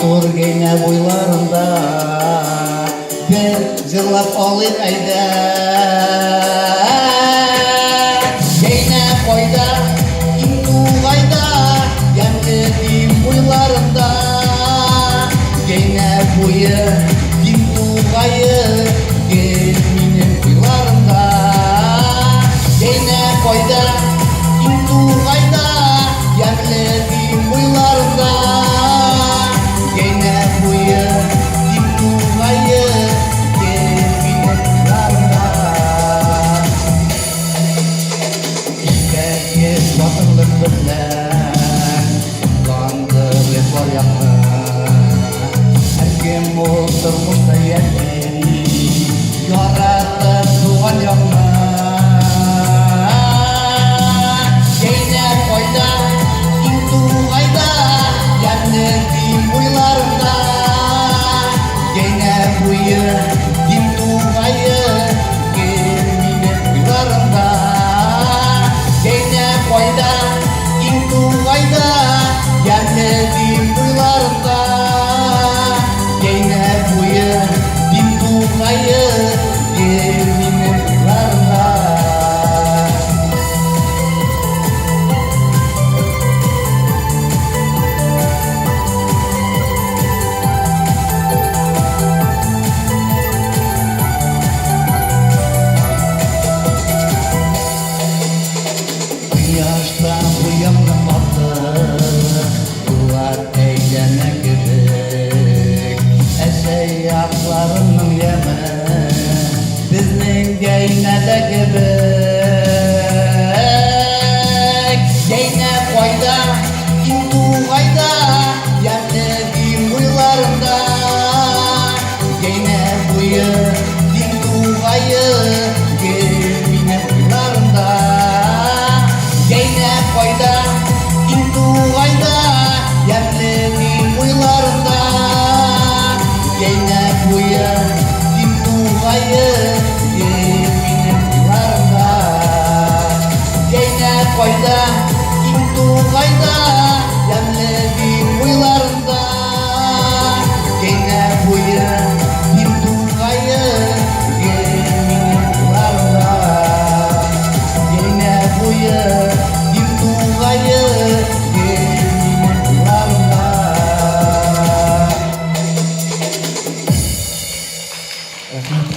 Матур гейне буйларында бер җырлап алыйк әйдә. Гейне кайда, иң тугайда, ямьле дим буйларында. Гейне буе, дим тугае, гел минем буйларында. Гейне кайда, иң тугайда, ямьле дим буйларында. Gene buya dintu gaya gelmine bularında. İşkeye batırlık bilen landı refar yapma. Herkim olsun mutlu yerleri yaratıp tuğan yapma. Gene koyda dintu gayda yanı boylarında gene buya dintu gaya gelmine boylarında gene koyda dintu gayda gelmedim boylarında gene buya dintu gaya gelmine boylarında. Yaştan bu yanına baktı, bunlar eğlene gerek. Eşeyaklarının yeme, bizning geynede gerek. Geyne koyda, intu gayda, yani din buylarında. Geyne buyu, dintu gayı, gelmine buylarında. Geyne koyda, intu gayda, yerli din buylarında. Geyne buya, intu gayı, gelmine buylarında. Geyne koyda, intu gayda, yerli din buylarında. Geyne buya, intu gayı, gelmine buylarında. Geyne buya, gaya